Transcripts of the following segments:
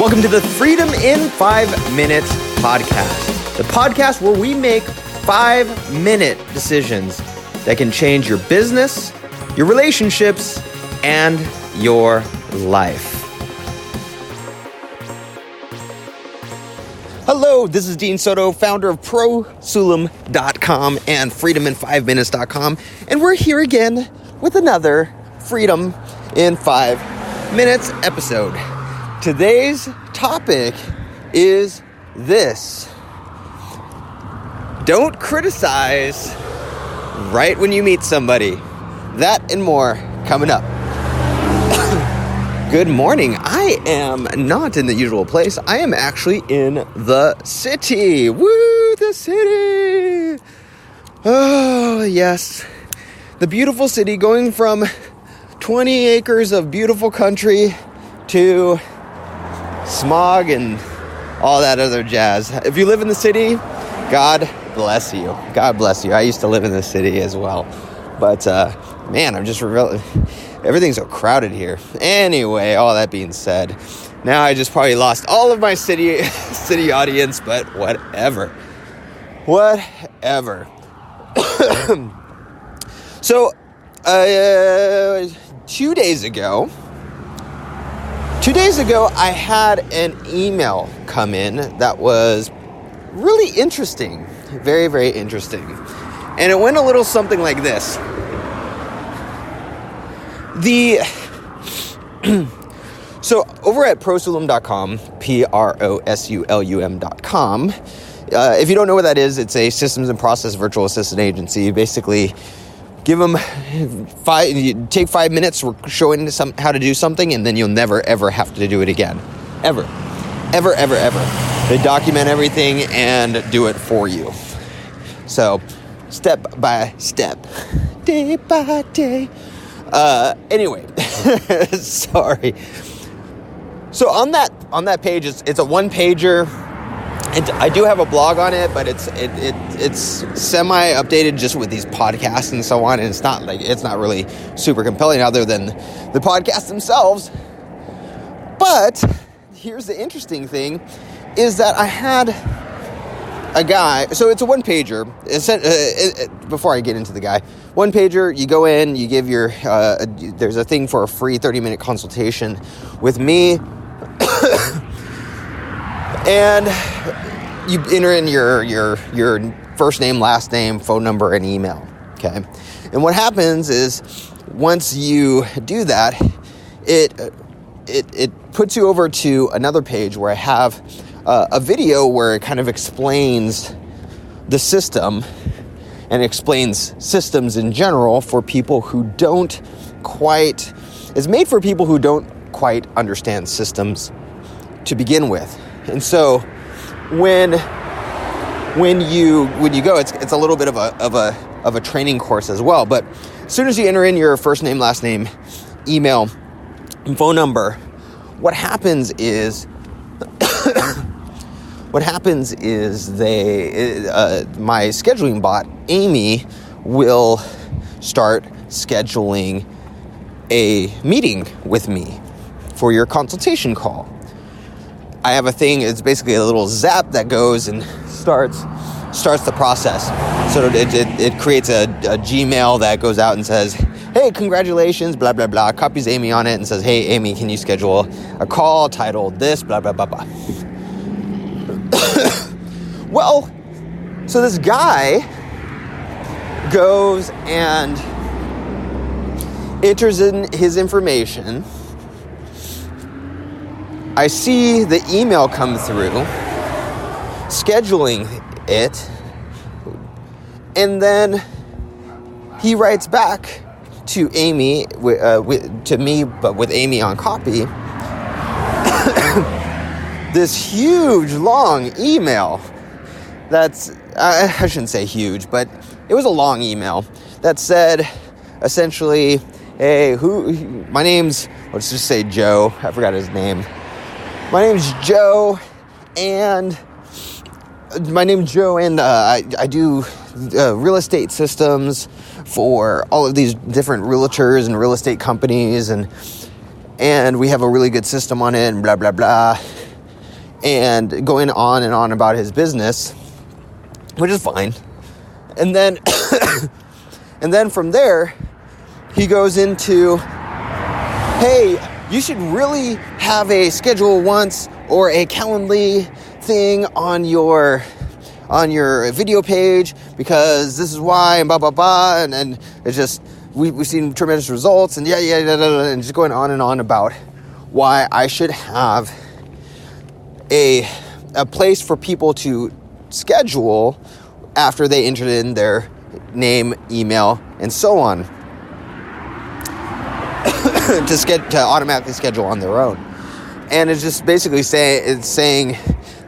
Welcome to the Freedom in 5 Minutes podcast, the podcast where we make 5-minute decisions that can change your business, your relationships, and your life. Hello, this is Dean Soto, founder of ProSulam.com and FreedomIn5Minutes.com, and we're here again with another Freedom in 5 Minutes episode. Today's topic is this: don't criticize right when you meet somebody. That and more coming up. Good morning. I am not in the usual place. I am actually in the city. Woo, the city. Oh, yes. The beautiful city, going from 20 acres of beautiful country to smog and all that other jazz. If you live in the city, God bless you. God bless you. I used to live in the city as well. But, man, I'm just everything's so crowded here. Anyway, all that being said, now I just probably lost all of my city audience, but whatever. So, 2 days ago, I had an email come in that was really interesting. Very, very interesting. And it went a little something like this. So over at ProSulam.com, ProSulum.com, if you don't know what that is, it's a systems and process virtual assistant agency. Basically, give them take 5 minutes showing how to do something, and then you'll never, ever have to do it again. Ever. They document everything and do it for you. So, step by step, day by day. Anyway, sorry. So on that page, it's a one-pager. I do have a blog on it, but it's semi-updated just with these podcasts and so on, and it's not really super compelling other than the podcasts themselves. But here's the interesting thing, is that I had a guy. So it's a one-pager. Before I get into the guy, one-pager. You go in, you give your. There's a thing for a free 30-minute consultation with me. And you enter in your first name, last name, phone number, and email. Okay. And what happens is, once you do that, it puts you over to another page where I have a video where it kind of explains the system and explains systems in general for people who don't quite. It's made for people who don't quite understand systems to begin with. And so when you go, it's a little bit of a training course as well. But as soon as you enter in your first name, last name, email, and phone number, what happens is my scheduling bot, Amy, will start scheduling a meeting with me for your consultation call. I have a thing, it's basically a little zap that goes and starts the process. So it creates a Gmail that goes out and says, hey, congratulations, blah, blah, blah, copies Amy on it and says, hey, Amy, can you schedule a call titled this, blah, blah, blah, blah. Well, so this guy goes and enters in his information. I see the email come through, scheduling it, and then he writes back to Amy, to me, but with Amy on copy, this huge, long email that's, I shouldn't say huge, but it was a long email that said, essentially, hey, my name's, let's just say Joe, I forgot his name. My name's Joe, and I do real estate systems for all of these different realtors and real estate companies, and we have a really good system on it, and blah, blah, blah. and going on and on about his business, which is fine. And then, and then from there, he goes into, hey, you should really have a schedule once or a Calendly thing on your video page, because this is why, and blah, blah, blah. And it's just, we've seen tremendous results, and and just going on and on about why I should have a place for people to schedule after they entered in their name, email, and so on, to automatically schedule on their own. And it's just basically saying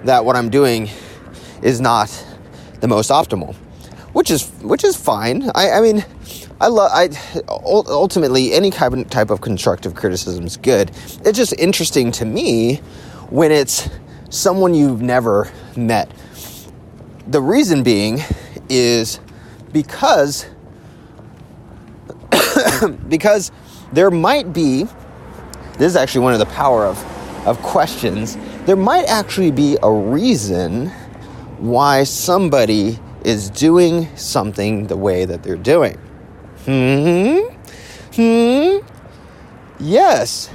that what I'm doing is not the most optimal, which is fine. I mean, ultimately any type of constructive criticism is good. It's just interesting to me when it's someone you've never met. The reason being is because there might be, this is actually one of the power of questions, there might actually be a reason why somebody is doing something the way that they're doing. Yes,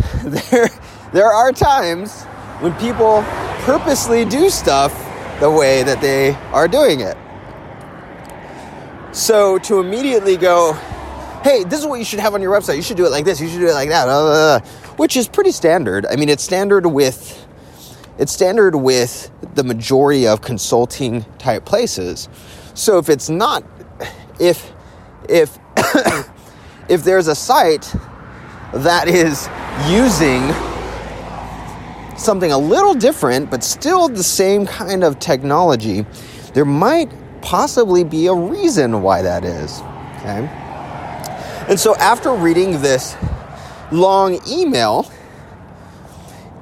there are times when people purposely do stuff the way that they are doing it. So to immediately go, hey, this is what you should have on your website, you should do it like this, you should do it like that, which is pretty standard. I mean, it's standard with the majority of consulting type places. So if it's not, if if there's a site that is using something a little different but still the same kind of technology, there might possibly be a reason why that is. Okay? And so after reading this long email,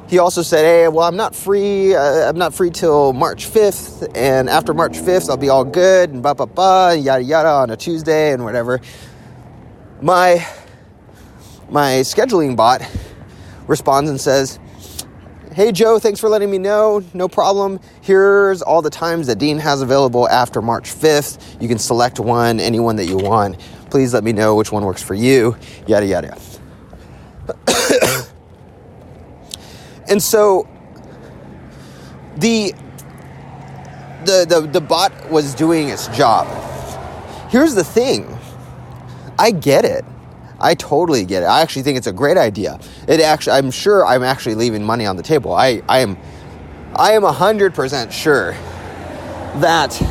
he also said, hey, well, I'm not free till March 5th, and after March 5th, I'll be all good, and blah, blah, blah, yada, yada, on a Tuesday, and whatever. My scheduling bot responds and says, hey, Joe, thanks for letting me know. No problem. Here's all the times that Dean has available after March 5th. You can select anyone that you want. Please let me know which one works for you, yada, yada. And so the bot was doing its job. Here's the thing. I get it. I totally get it. I actually think it's a great idea. I'm sure I'm actually leaving money on the table. I am 100% sure that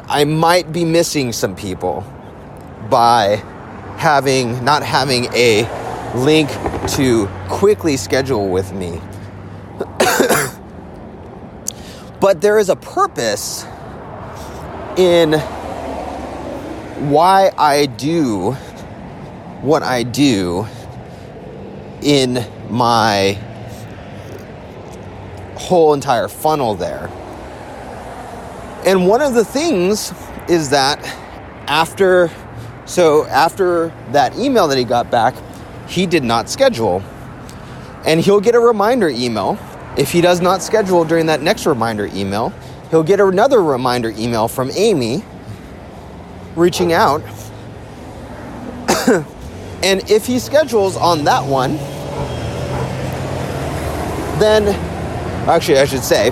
I might be missing some people by not having a link to quickly schedule with me. But there is a purpose in why I do what I do in my whole entire funnel there. And one of the things is that after that email that he got back, he did not schedule. And he'll get a reminder email. If he does not schedule during that next reminder email, he'll get another reminder email from Amy reaching out. And if he schedules on that one, then, actually I should say,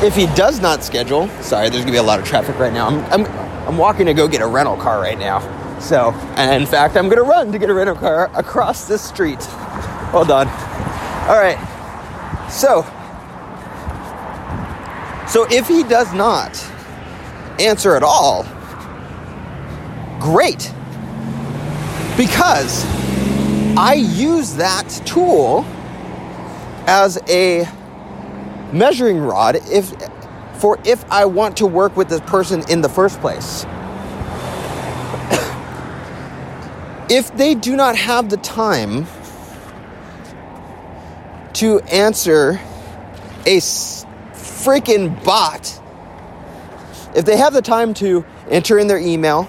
if he does not schedule, sorry, there's gonna be a lot of traffic right now. I'm walking to go get a rental car right now. So, and in fact, I'm gonna run to get a rental car across this street. Hold on. All right. So if he does not answer at all, great. Because I use that tool as a measuring rod if I want to work with this person in the first place. If they do not have the time to answer a freaking bot, if they have the time to enter in their email,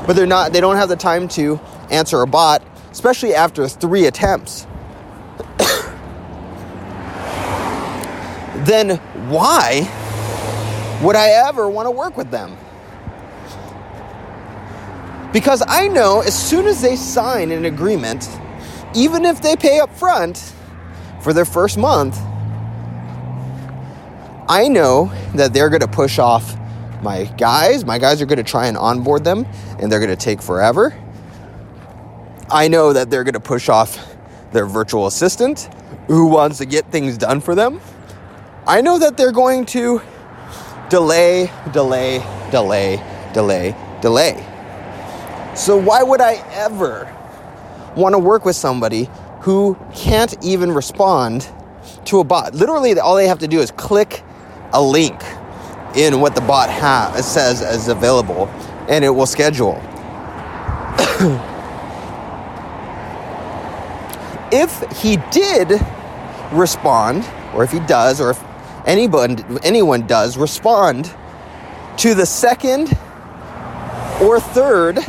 but they don't have the time to answer a bot, especially after 3 attempts, then why would I ever want to work with them? Because I know as soon as they sign an agreement, even if they pay up front for their first month, I know that they're going to push off my guys. My guys are going to try and onboard them, and they're going to take forever. I know that they're going to push off their virtual assistant who wants to get things done for them. I know that they're going to delay. So why would I ever want to work with somebody who can't even respond to a bot? Literally, all they have to do is click a link in what the bot says is available, and it will schedule. If he did respond, or if he does, or if anyone does respond to the second or third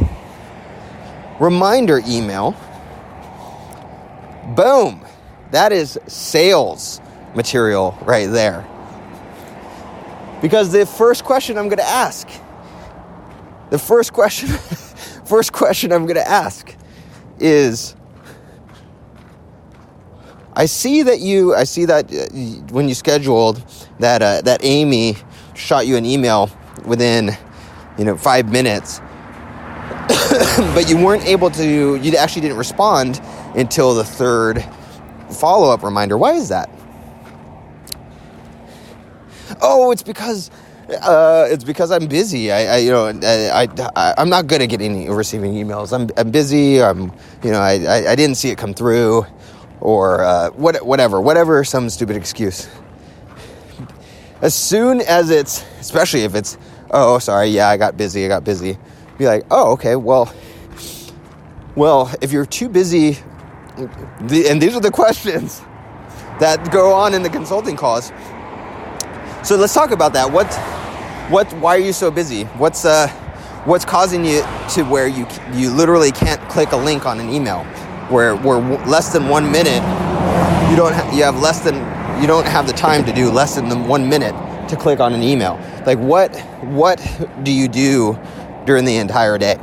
reminder email, boom, that is sales material right there. Because the first question I'm going to ask is, I see that when you scheduled that Amy shot you an email within 5 minutes, but you actually didn't respond until the third follow-up reminder. Why is that? Oh, it's because I'm busy. I'm not good at receiving emails. I'm busy. I didn't see it come through, or whatever, some stupid excuse. As soon as especially if it's, oh, sorry, yeah, I got busy. Be like, oh, okay, well, if you're too busy, and these are the questions that go on in the consulting calls. So let's talk about that. Why are you so busy? What's causing you to where you literally can't click a link on an email, where less than 1 minute, you don't have the time to do less than 1 minute to click on an email. Like what do you do during the entire day?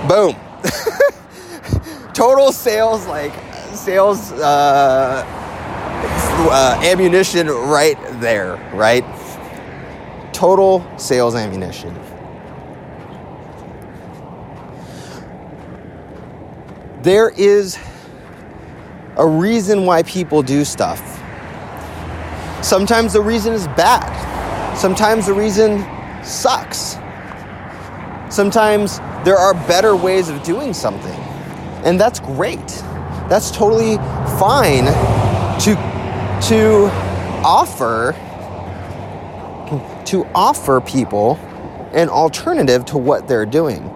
Boom. Total sales ammunition right there, right? Total sales ammunition. There is a reason why people do stuff. Sometimes the reason is bad. Sometimes the reason sucks. Sometimes there are better ways of doing something. And that's great. That's totally fine to offer people an alternative to what they're doing.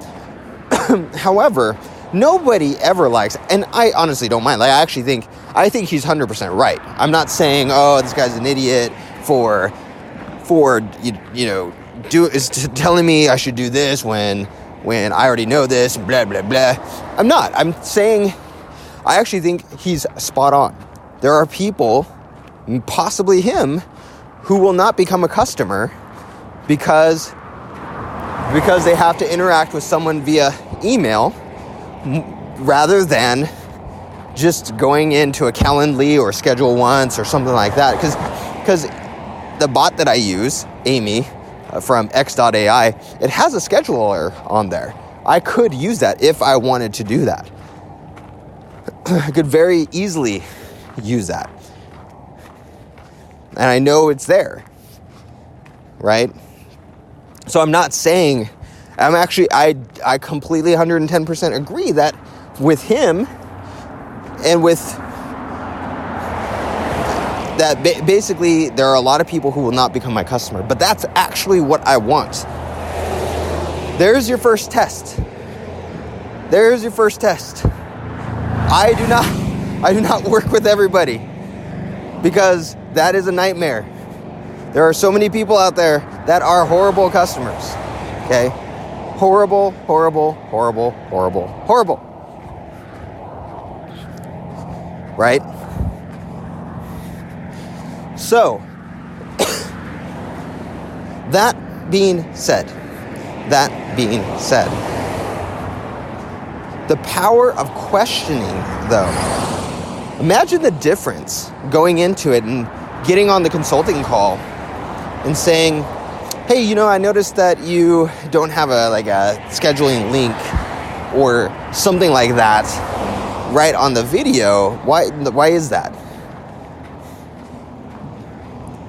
However, nobody ever likes, and I honestly don't mind. I think he's 100% right. I'm not saying, oh, this guy's an idiot for telling me I should do this when I already know this, blah blah blah. I'm not. I'm saying I actually think he's spot on. There are people, possibly him, who will not become a customer because they have to interact with someone via email rather than just going into a Calendly or Schedule Once or something like that. Because the bot that I use, Amy, from X.AI, it has a scheduler on there. I could use that if I wanted to do that. I could very easily use that. And I know it's there, right? So I'm not saying, I completely 110% agree that with him and with that, basically there are a lot of people who will not become my customer, but that's actually what I want. There's your first test. I do not work with everybody because that is a nightmare. There are so many people out there that are horrible customers. Okay? Horrible. Right? So, that being said, the power of questioning, though, imagine the difference going into it and getting on the consulting call and saying, hey, I noticed that you don't have a scheduling link or something like that right on the video. Why is that?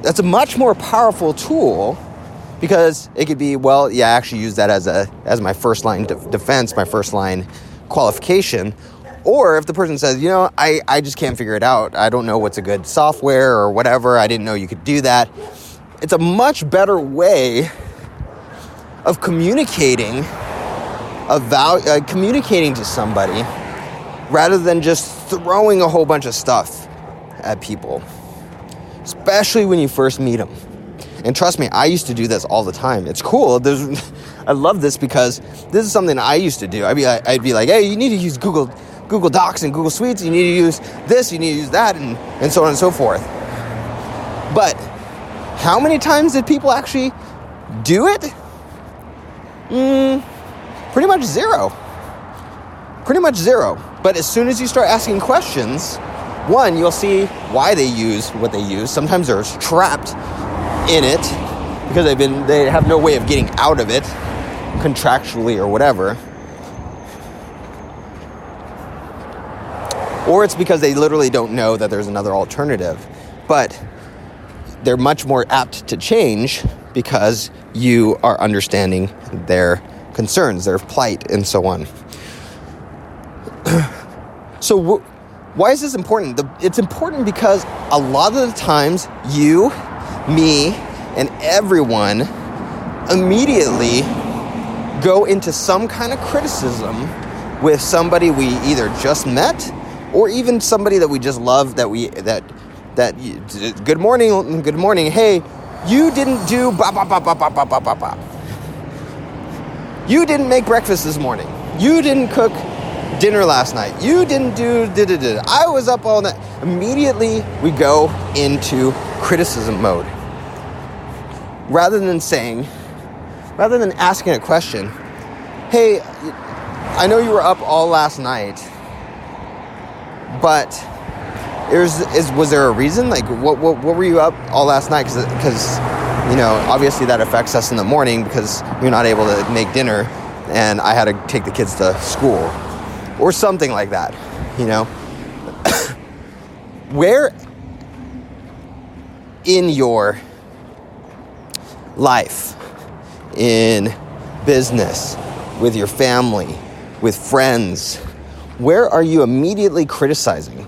That's a much more powerful tool, because it could be, I actually use that as my first line defense, my first line qualification. Or if the person says, I just can't figure it out. I don't know what's a good software or whatever. I didn't know you could do that. It's a much better way of communicating communicating to somebody rather than just throwing a whole bunch of stuff at people, especially when you first meet them. And trust me, I used to do this all the time. It's cool. I love this because this is something I used to do. I'd be like, hey, you need to use Google Docs and Google Suites. You need to use this, you need to use that, and so on and so forth. But how many times did people actually do it? Pretty much zero. But as soon as you start asking questions, one, you'll see why they use what they use. Sometimes they're trapped in it because they have no way of getting out of it contractually or whatever. Or it's because they literally don't know that there's another alternative. But they're much more apt to change because you are understanding their concerns, their plight, and so on. So why is this important? It's important because a lot of the times you, me, and everyone immediately go into some kind of criticism with somebody we either just met or even somebody that we just love, good morning, hey, you didn't do blah, blah, blah, blah, blah, blah, blah, blah, blah. You didn't make breakfast this morning. You didn't cook dinner last night. You didn't do da-da-da. I was up all night. Immediately, we go into criticism mode. Rather than asking a question, hey, I know you were up all last night, but was there a reason? Like, what were you up all last night? Because obviously that affects us in the morning because you're not able to make dinner, and I had to take the kids to school, or something like that. Where in your life, in business, with your family, with friends, where are you immediately criticizing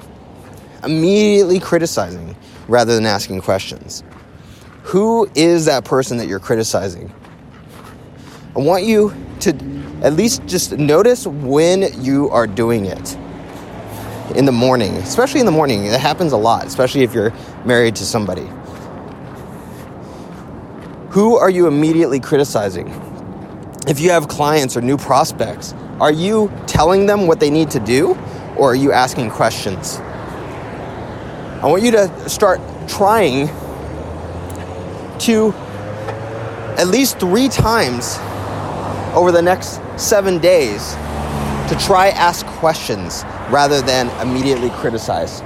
rather than asking questions? Who is that person that you're criticizing? I want you to at least just notice when you are doing it. In the morning, especially in the morning. It happens a lot, especially if you're married to somebody. Who are you immediately criticizing? If you have clients or new prospects, are you telling them what they need to do, or are you asking questions? I want you to start trying to at least 3 times over the next 7 days to try ask questions rather than immediately criticize.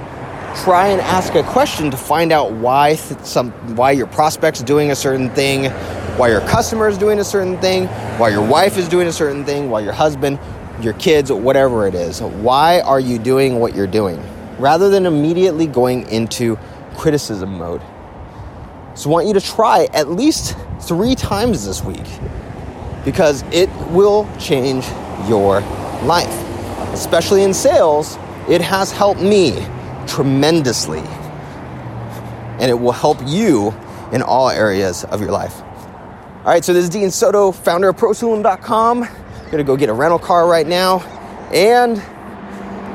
Try and ask a question to find out why your prospect's doing a certain thing, why your customer is doing a certain thing, why your wife is doing a certain thing, why your husband, your kids, whatever it is. Why are you doing what you're doing? Rather than immediately going into criticism mode. So I want you to try at least 3 times this week, because it will change your life. Especially in sales, it has helped me tremendously. And it will help you in all areas of your life. All right, so this is Dean Soto, founder of ProSaloon.com. I'm going to go get a rental car right now. And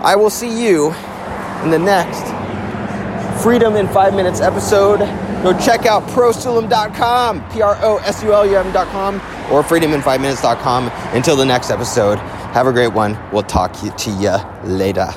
I will see you in the next Freedom in 5 Minutes episode. Go check out ProSaloon.com, ProSulum.com, or FreedomIn5Minutes.com. Until the next episode, have a great one. We'll talk to you later.